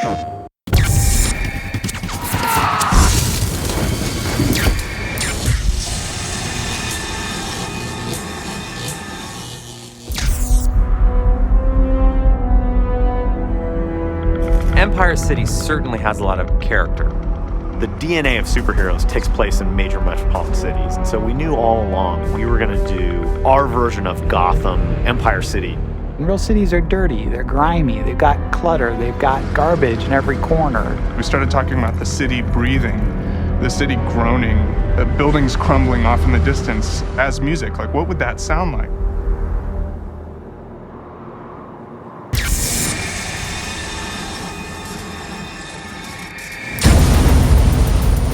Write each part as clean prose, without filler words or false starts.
Empire City certainly has a lot of character. The DNA of superheroes takes place in major metropolitan cities, and so we knew all along we were going to do our version of Gotham, Empire City. Real cities are dirty, they're grimy, they've got clutter, they've got garbage in every corner. We started talking about the city breathing, the city groaning, the buildings crumbling off in the distance as music. Like, what would that sound like?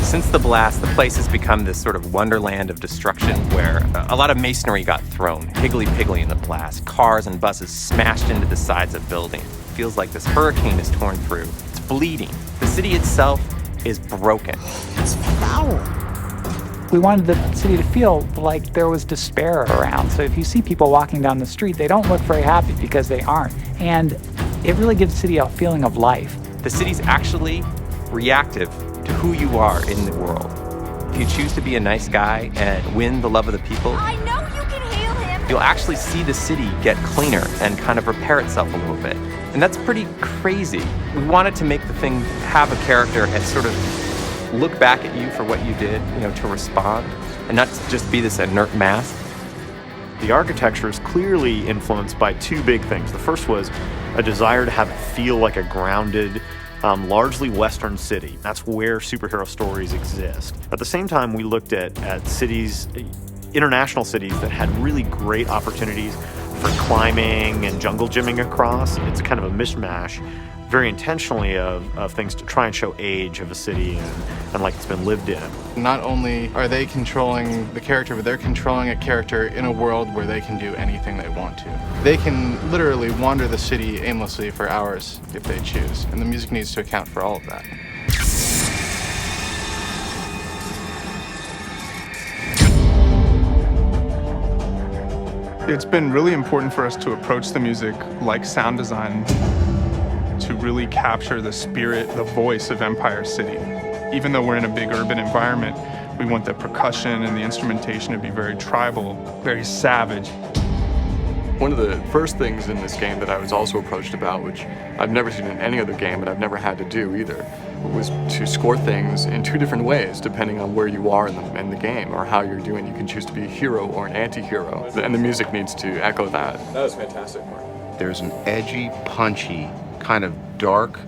Since the blast, the place has become this sort of wonderland of destruction where a lot of masonry got thrown, higgly-piggly in the blast. Cars and buses smashed into the sides of buildings. It feels like this hurricane is torn through. It's bleeding. The city itself is broken. It's foul. We wanted the city to feel like there was despair around. So if you see people walking down the street, they don't look very happy because they aren't. And it really gives the city a feeling of life. The city's actually reactive to who you are in the world. If you choose to be a nice guy and win the love of the people, I know you can hail him. You'll actually see the city get cleaner and kind of repair itself a little bit. And that's pretty crazy. We wanted to make the thing have a character and sort of look back at you for what you did, to respond, and not just be this inert mass. The architecture is clearly influenced by two big things. The first was a desire to have it feel like a grounded, largely Western city. That's where superhero stories exist. At the same time, we looked at cities, international cities that had really great opportunities for climbing and jungle gymming across. It's kind of a mishmash, very intentionally, of things to try and show age of a city and like it's been lived in. Not only are they controlling the character, but they're controlling a character in a world where they can do anything they want to. They can literally wander the city aimlessly for hours if they choose, and the music needs to account for all of that. It's been really important for us to approach the music like sound design, to really capture the spirit, the voice of Empire City. Even though we're in a big urban environment, we want the percussion and the instrumentation to be very tribal, very savage. One of the first things in this game that I was also approached about, which I've never seen in any other game, but I've never had to do either, was to score things in two different ways, depending on where you are in the game or how you're doing. You can choose to be a hero or an anti-hero, and the music needs to echo that. That was fantastic, Mark. There's an edgy, punchy, kind of dark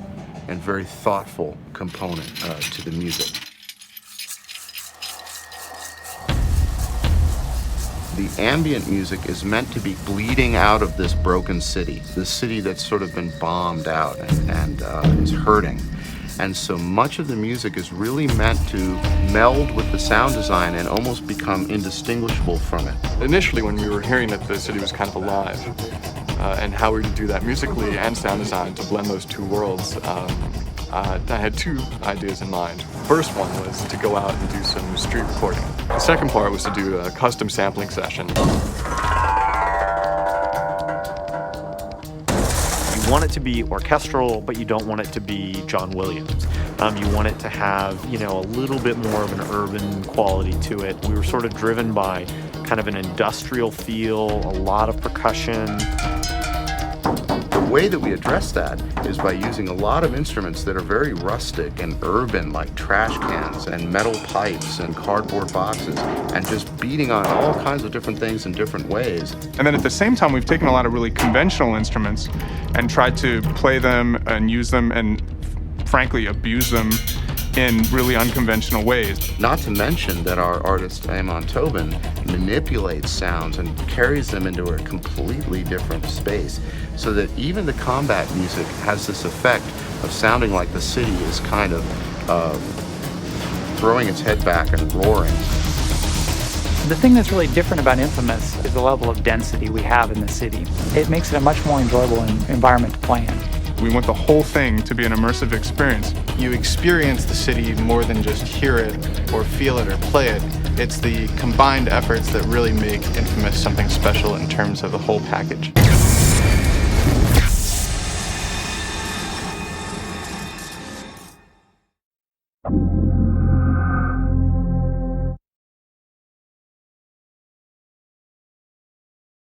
and very thoughtful component to the music. The ambient music is meant to be bleeding out of this broken city, this city that's sort of been bombed out and is hurting. And so much of the music is really meant to meld with the sound design and almost become indistinguishable from it. Initially, when we were hearing that the city was kind of alive, and how we would do that musically and sound design to blend those two worlds, I had two ideas in mind. First one was to go out and do some street recording. The second part was to do a custom sampling session. You want it to be orchestral, but you don't want it to be John Williams. You want it to have, a little bit more of an urban quality to it. We were sort of driven by kind of an industrial feel, a lot of percussion. The way that we address that is by using a lot of instruments that are very rustic and urban, like trash cans and metal pipes and cardboard boxes, and just beating on all kinds of different things in different ways. And then at the same time, we've taken a lot of really conventional instruments and tried to play them and use them and, frankly, abuse them in really unconventional ways. Not to mention that our artist, Amon Tobin, manipulates sounds and carries them into a completely different space, so that even the combat music has this effect of sounding like the city is kind of throwing its head back and roaring. The thing that's really different about Infamous is the level of density we have in the city. It makes it a much more enjoyable environment to play in. We want the whole thing to be an immersive experience. You experience the city more than just hear it or feel it or play it. It's the combined efforts that really make Infamous something special in terms of the whole package.